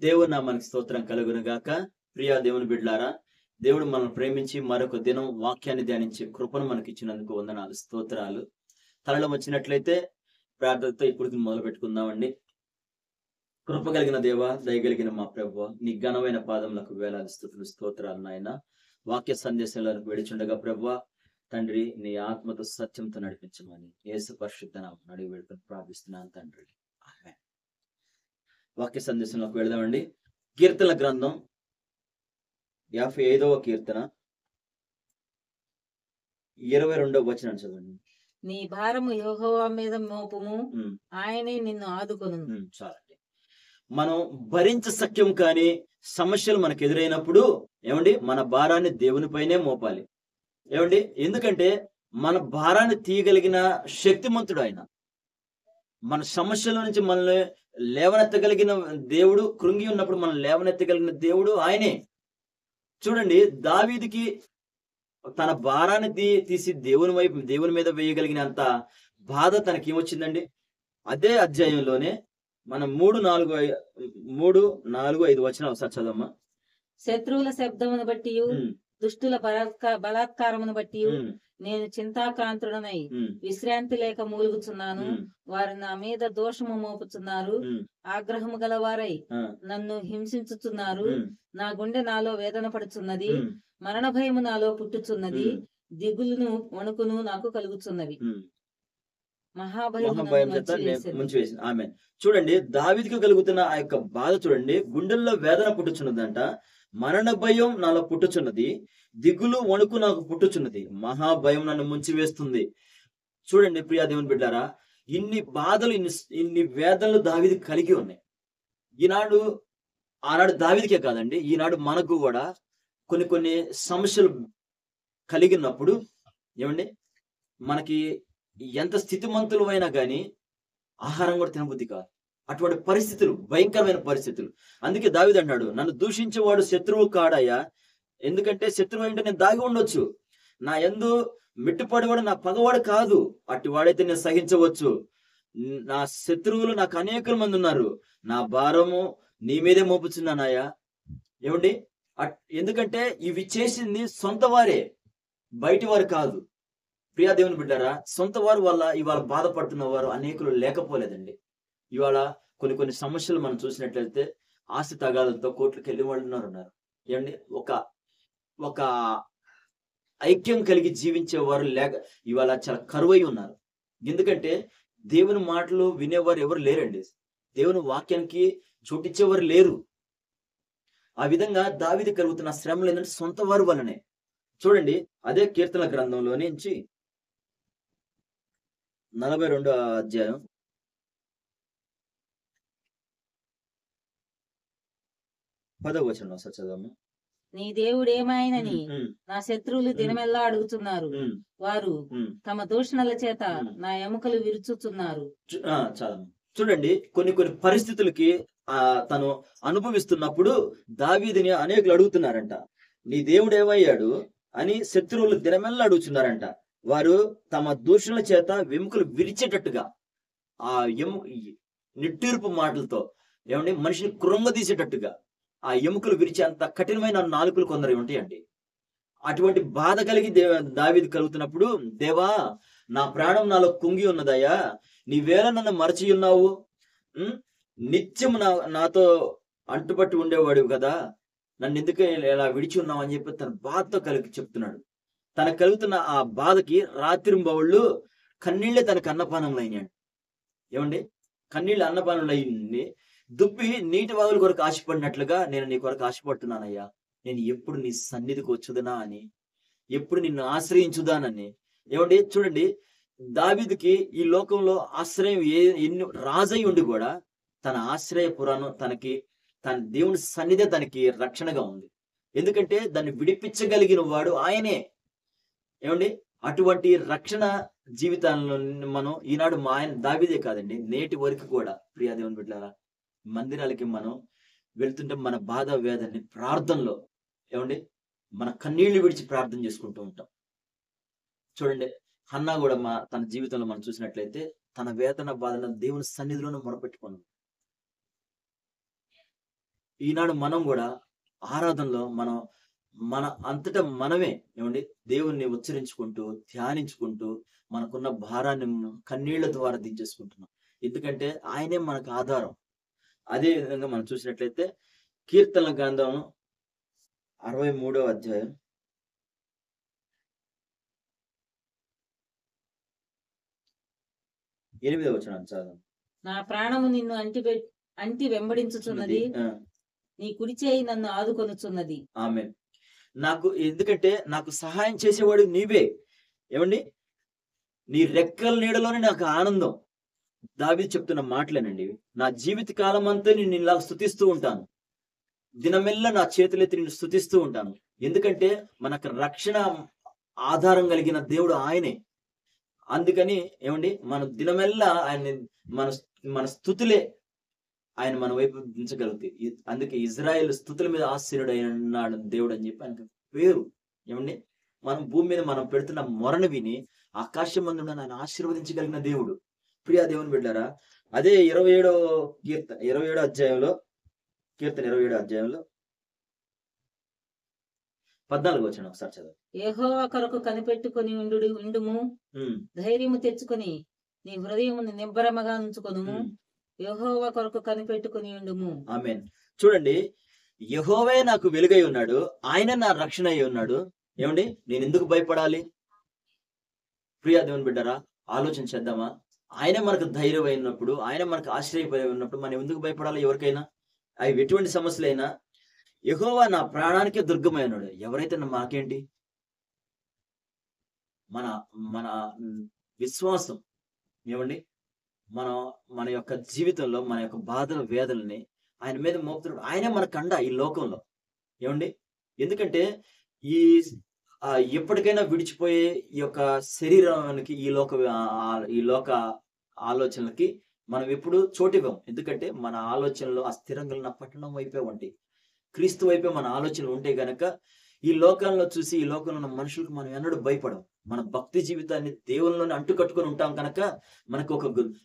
దేవుని నామానికి స్తోత్రం కలుగును గాక. ప్రియా దేవుని బిడ్డలారా, దేవుడు మనల్ని ప్రేమించి మరొక దినం వాక్యాన్ని ధ్యానించే కృపను మనకిచ్చినందుకు వందనాలు, స్తోత్రాలు. తలలో వచ్చినట్లయితే ప్రార్థనతో ఇప్పుడు మొదలు పెట్టుకుందామండి. కృప కలిగిన దేవ, దయగలిగిన మా ప్రభువ, నీ ఘనమైన పాదములకు వేలాది స్తుతులు, స్తోత్రాలు నాయన. వాక్య సందేశాలను వేడుచుండగా ప్రభువ తండ్రి, నీ ఆత్మతో సత్యంతో నడిపించమని యేసు పరిశుద్ధ నామమున అడిగి వేడుకొని ప్రార్థిస్తున్నాను తండ్రి. ఆమేన్. వాక్య సందేశంలోకి వెళదామండి. కీర్తన గ్రంథం 55వ కీర్తన 22వ వచనం చదవండి. నీ భారము యెహోవా మీద మోపుము, ఉమ్, ఆయనే నిన్ను ఆదుకొను. చాలండి. మనం భరించశక్యం కాని సమస్యలు మనకు ఎదురైనప్పుడు ఏమండి, మన భారాన్ని దేవునిపైనే మోపాలి. ఏమండి, ఎందుకంటే మన భారాన్ని తీయగలిగిన శక్తిమంతుడు ఆయన. మన సమస్యల నుంచి మనల్ని లేవనెత్తగలిగిన దేవుడు, కృంగి ఉన్నప్పుడు మనం లేవనెత్తగలిగిన దేవుడు ఆయనే. చూడండి, దావీదుకి తన భారాన్ని తీసి దేవుని మీద వేయగలిగినంత బాధ తనకి ఏమొచ్చిందండి. అదే అధ్యాయంలోనే మనం 3, 4, 5 వచనాలు ఒకసారి చదవమ్మా. శత్రువుల శబ్దమును బట్టి ఉమ్, దుష్టుల బలాత్కారమును బట్టి ఉమ్, నేను చింతాక్రాంతుడనై ఉమ్, విశ్రాంతి లేక మూలుగుచున్నాను. ఉమ్, వారు నా మీద దోషము మోపుచున్నారు. ఉమ్, ఆగ్రహము గలవారై ఆ, నన్ను హింసించుచున్నారు. ఉమ్, నా గుండె నాలో వేదన పడుచున్నది. ఉమ్, మరణ భయము నాలో పుట్టుచున్నది. ఉమ్, దిగులును వణుకును నాకు కలుగుచున్నవి. ఉమ్. మహాభయము మహాభయం చేత ముంచివేసింది. ముంచివేసింది. ఆమె చూడండి, దావీదుకు కలుగుతున్న ఆ యొక్క బాధ చూడండి. గుండెల్లో వేదన పుట్టుచున్నదంట. మరణ భయం నాలో పుట్టుచున్నది. దిగులు వణుకు నాకు పుట్టుచున్నది. మహాభయం నన్ను ముంచివేస్తుంది. చూడండి ప్రియా దేవుని బిడ్డారా, ఇన్ని బాధలు, ఇన్ని వేదనలు దావీదు కలిగి ఉన్నాయి. ఆనాడు దావీదుకే కాదండి, ఈనాడు మనకు కూడా కొన్ని సమస్యలు కలిగినప్పుడు ఏమండి, మనకి ఎంత స్థితిమంతులు అయినా కానీ ఆహారం కూడా తినబుద్ధి కాదు. అటువంటి పరిస్థితులు, భయంకరమైన పరిస్థితులు. అందుకే దావీదు అన్నాడు, నన్ను దూషించేవాడు శత్రువు కాడయ్యా. ఎందుకంటే శత్రువు అంటే నేను దాగి ఉండొచ్చు, నా యందు మిట్టుపడేవాడు నా పగవాడు కాదు. అట్టి వాడైతే నేను సహించవచ్చు. నా శత్రువులు నాకు అనేక మంది ఉన్నారు. నా భారము నీ మీదే మోపుచున్నానాయా. ఏమండి, ఎందుకంటే ఇవి చేసింది సొంత వారే, బయటి వారు కాదు. ప్రియా దేవుని బిడ్డారా, సొంత వారు వల్ల ఇవాళ బాధపడుతున్న వారు అనేకులు లేకపోలేదండి. ఇవాళ కొన్ని సమస్యలు మనం చూసినట్లయితే ఆస్తి తగాదాలతో కోర్టులకు వెళ్ళి వాళ్ళు ఉన్నారు. ఏమండి, ఒక ఐక్యం కలిగి జీవించే వారు లేక ఇవాళ చాలా కరువై ఉన్నారు. ఎందుకంటే దేవుని మాటలు వినేవారు ఎవరు లేరండి. దేవుని వాక్యానికి చోటిచ్చేవారు లేరు. ఆ విధంగా దావీదు కలుగుతున్న శ్రమలు ఏంటంటే సొంత వారు వల్లనే. చూడండి, అదే కీర్తన గ్రంథంలో నుంచి 42వ అధ్యాయం 10వ వచనం ఒకసారి చదవమ్మా. నీ దేవుడేమాయనని ఉమ్, నా శత్రువులు దినమెల్లా అడుగుతున్నారు. ఉమ్, వారు ఉమ్. తమ దూషణల చేత ఉమ్. నా ఎముకలు విరుచుచున్నారు. చదవమ్మా. చూడండి, కొన్ని పరిస్థితులకి తను అనుభవిస్తున్నప్పుడు దావీదుని అనేకులు అడుగుతున్నారంట. నీ దేవుడు ఏమయ్యాడు అని శత్రువులు దినమెల్లా అడుగుతున్నారంట. వారు తమ దూషణల చేత వెముకలు విరిచేటట్టుగా, ఆ నిట్టూర్పు మాటలతో ఏమండి మనిషిని కృంగదీసేటట్టుగా ఆ ఎముకలు విరిచే అంత కఠినమైన నాలుకలు కొందరు ఉంటాయండి. అటువంటి బాధ కలిగి దావీదు కలుగుతున్నప్పుడు, దేవా నా ప్రాణం నాలో కుంగి ఉన్నదయ్యా, నీవేళ నన్ను మరచి ఉన్నావు, నిత్యం నాతో అంటుపట్టి ఉండేవాడు కదా, నన్ను ఎందుకు ఇలా విడిచి ఉన్నావు అని చెప్పి తన బాధతో కలిగి చెప్తున్నాడు. తనకు కలుగుతున్న ఆ బాధకి రాత్రింబవళ్ళు కన్నీళ్లే తనకు అన్నపానంలో అయినాడు. ఏమండి, కన్నీళ్ళు అన్నపానంలో అయింది. దుప్పి నీటి వాగుల కొరకు ఆశపడినట్లుగా నేను నీ కొరకు ఆశపడుతున్నానయ్యా. నేను ఎప్పుడు నీ సన్నిధికి వచ్చుదనా అని, ఎప్పుడు నిన్ను ఆశ్రయించుదానని. ఏమండి, చూడండి, దావీదుకి ఈ లోకంలో ఆశ్రయం ఎన్ని రాజై ఉండి కూడా తన ఆశ్రయ పురాణం తన దేవుని సన్నిధే తనకి రక్షణగా ఉంది. ఎందుకంటే దాన్ని విడిపించగలిగిన వాడు ఆయనే. ఏమండి, అటువంటి రక్షణ జీవితాల్లో మనం ఈనాడు ఆయన దావీదే కాదండి, నేటి వరకు కూడా ప్రియా దేవుని బిడ్డలారా, మందిరాలకి మనం వెళ్తుంటే మన బాధ వేదన్ని ప్రార్థనలో ఏమండి మన కన్నీళ్లు విడిచి ప్రార్థన చేసుకుంటూ ఉంటాం. చూడండి, హన్నా కూడా తన జీవితంలో మనం చూసినట్లయితే తన వేదన బాధను దేవుని సన్నిధిలోనే మొరపెట్టుకున్నాడు. ఈనాడు మనం కూడా ఆరాధనలో మనం మన అంతటా మనమే ఏమండి దేవుణ్ణి ఉచ్చరించుకుంటూ ధ్యానించుకుంటూ మనకున్న భారాన్ని కన్నీళ్ల ద్వారా దించేసుకుంటున్నాం. ఎందుకంటే ఆయనే మనకు ఆధారం. అదే విధంగా మనం చూసినట్లయితే కీర్తనల గ్రంథం 63వ అధ్యాయం 8వ వచనం చదవండి. నా ప్రాణము నిన్ను అంటి వెంబడించుచున్నది. నీ కుడి చేయి నన్ను ఆదుకొనుచున్నది. ఆమేన్. ఎందుకంటే నాకు సహాయం చేసేవాడు నీవే. ఏమండి నీ రెక్కల నీడలోనే నాకు ఆనందం. దావీదు చెప్తున్న మాటలేనండి ఇవి. నా జీవిత కాలం అంతా నిన్ను ఇలా స్తుతిస్తూ ఉంటాను. దినమెల్లా నా చేతులెత్తి నిన్ను స్తుతిస్తూ ఉంటాను. ఎందుకంటే మనకు రక్షణ ఆధారం కలిగిన దేవుడు ఆయనే. అందుకని ఏమండి మనం దినమెల్లా ఆయన్ని మన మన స్తుతులే ఆయన మన వైపు దించగలుగుతాయి. అందుకే ఇజ్రాయేల్ స్తుతుల మీద ఆసీనుడైనాడు దేవుడు అని చెప్పి ఆయనకు పేరు. ఏమండి మనం భూమి మీద మనం పెడుతున్న మొరను విని ఆకాశమందున ఆయన ఆశీర్వదించగలిగిన దేవుడు. ప్రియా దేవుని బిడ్డారా, అదే 27వ అధ్యాయంలో కీర్తన 27వ అధ్యాయంలో 14వ వచనం ఒకసారి చదవండి. యెహోవా కొరకు కనిపెట్టుకొని ఉండుము. ధైర్యము తెచ్చుకొని నీ హృదయమును నిబ్బరముగా ఉంచుకొనుము. యెహోవా కొరకు కనిపెట్టుకొని ఉండుము. ఆమేన్. చూడండి, యెహోవే నాకు వెలుగై ఉన్నాడు, ఆయన నా రక్షణ అయి ఉన్నాడు. ఏమండి నేను ఎందుకు భయపడాలి? ప్రియా దేవుని బిడ్డారా, ఆలోచన చేద్దామా? ఆయన మనకు ధైర్యం అయినప్పుడు, ఆయన మనకు ఆశ్రయపడి ఉన్నప్పుడు మనం ఎందుకు భయపడాలి? ఎవరికైనా అవి ఎటువంటి సమస్యలైనా యెహోవా నా ప్రాణానికే దుర్గమై ఉన్నాడు. ఎవరైతే మాకేంటి? మన మన విశ్వాసం ఏమండి మన యొక్క జీవితంలో మన యొక్క బాధల వేదనని ఆయన మీద మోపుతున్నాడు. ఆయనే మన కండ ఈ లోకంలో. ఏమండి ఎందుకంటే ఈ ఎప్పటికైనా విడిచిపోయే ఈ యొక్క శరీరానికి ఈ లోక ఆలోచనలకి మనం ఎప్పుడు చోటివ్వం. ఎందుకంటే మన ఆలోచనలు ఆ స్థిరంగా పట్టణం వైపే ఉంటాయి. క్రీస్తు వైపే మన ఆలోచనలు ఉంటే గనక ఈ లోకంలో చూసి ఈ లోకంలో ఉన్న మనుషులకు మనం ఎన్నడూ భయపడం. మన భక్తి జీవితాన్ని దేవుల్లోనే అంటుకట్టుకొని ఉంటాం కనుక మనకు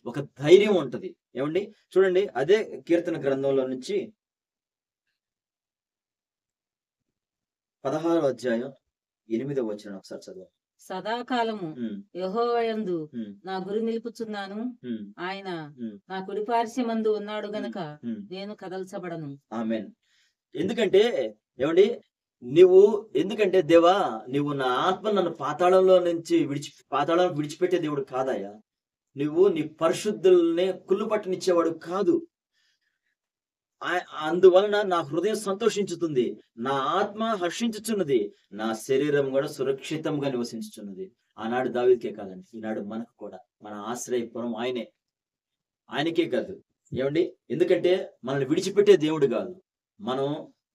ఒక ధైర్యం ఉంటది. ఏమండి చూడండి, అదే కీర్తన గ్రంథంలో నుంచి 16వ అధ్యాయం 8వ వచనం ఒకసారి చదవండి. సదాకాలము యెహోవా యందు నా గురి నిలుపుచున్నాను. ఆయన నా కుడి పార్శ్వమందు ఉన్నాడు గనక నేను కదల్చబడను. ఆమేన్. ఎందుకంటే ఏమండి ఎందుకంటే దేవా నువ్వు నా ఆత్మ నన్ను పాతాళంలో నుంచి పాతాళంలో విడిచిపెట్టే దేవుడు కాదయ్యా. నువ్వు నీ పరిశుద్ధుల్ని కుళ్ళు పట్టనిచ్చేవాడు కాదు. అందువలన నా హృదయం సంతోషించుతుంది, నా ఆత్మ హర్షించుచున్నది, నా శరీరం కూడా సురక్షితంగా నివసించుచున్నది. ఆనాడు దావీదుకే కాదండి, ఈనాడు మనకు కూడా మన ఆశ్రయపురం ఆయనకే కాదు. ఏమండి ఎందుకంటే మనల్ని విడిచిపెట్టే దేవుడు కాదు.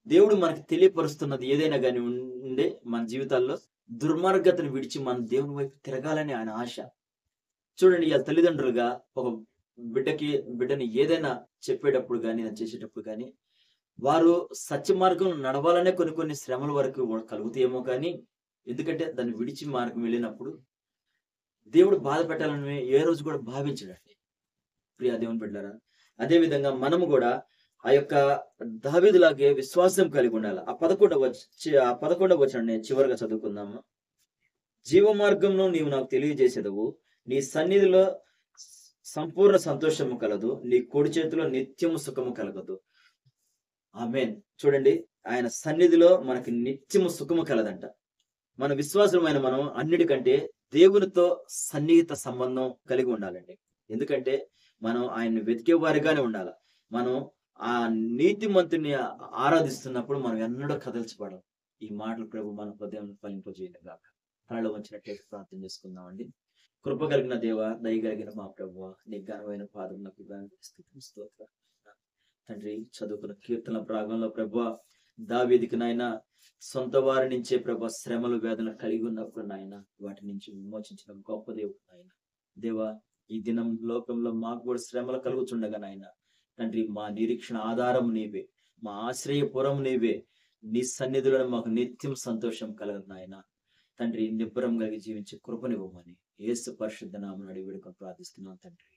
దేవుడు మనకి తెలియపరుస్తున్నది ఏదైనా కానీ ఉండే మన జీవితాల్లో దుర్మార్గతను విడిచి మన దేవుని వైపు తిరగాలని ఆయన ఆశ. చూడండి, ఇలా తల్లిదండ్రులుగా ఒక బిడ్డని ఏదైనా చెప్పేటప్పుడు కానీ చేసేటప్పుడు కానీ వారు సత్య మార్గం నడవాలనే కొన్ని శ్రమల వరకు కలుగుతాయేమో కానీ, ఎందుకంటే దాన్ని విడిచి మార్గం వెళ్ళినప్పుడు దేవుడు బాధ పెట్టాలని ఏ రోజు కూడా భావించడండి. ప్రియా దేవుని బిడ్డలారా, అదే విధంగా మనము కూడా ఆ యొక్క దావీదులాగే విశ్వాసం కలిగి ఉండాలి. ఆ 11వ వచనాన్ని చివరిగా చదువుకుందాము. జీవ మార్గంలో నీవు నాకు తెలియజేసేదవు, నీ సన్నిధిలో సంపూర్ణ సంతోషము కలదు, నీ కుడి చేతిలో నిత్యము సుఖము కలగదు. ఆమేన్. చూడండి, ఆయన సన్నిధిలో మనకి నిత్యము సుఖము కలదంట. మన విశ్వాసమైన మనం అన్నిటికంటే దేవునితో సన్నిహిత సంబంధం కలిగి ఉండాలండి. ఎందుకంటే మనం ఆయన్ని వెతికే వారిగానే ఉండాలి. మనం ఆ నీతిమంతుని ఆరాధిస్తున్నప్పుడు మనం ఎన్నడూ కదల్చబడం. ఈ మాటలు ప్రభు మన హృదయం ఫలింపజేయను గాక. తనలో వచ్చినట్లయితే ప్రార్థన చేసుకుందామండి. కృప కలిగిన దేవ, దయగలిగిన మా ప్రభువా, నీ ఘనమైన పాదములకు స్తోత్రం తండ్రి. చదువుకున్న కీర్తన ప్రాంగంలో ప్రభువా, దావీదుకి నాయన సొంత వారి నుంచే ప్రభు శ్రమలు వేదనలు కలిగి ఉన్నప్పుడు నాయన వాటి నుంచి విమోచించిన గొప్ప దేవుడు నాయన. దేవా, ఈ దినం లోకంలో మాకు కూడా శ్రమలు కలుగుతుండగా నాయన తండ్రి, మా నిరీక్షణ ఆధారం నీవే, మా ఆశ్రయపురం నీవే. నీ సన్నిధిలో మాకు నిత్యం సంతోషం కలగదు నాయన తండ్రి. నిబ్బరం కలిగి జీవించే కృపనివ్వమని యేసు పరిశుద్ధ నామమున అడిగి వేడుకొని ప్రార్థిస్తున్నాను తండ్రి.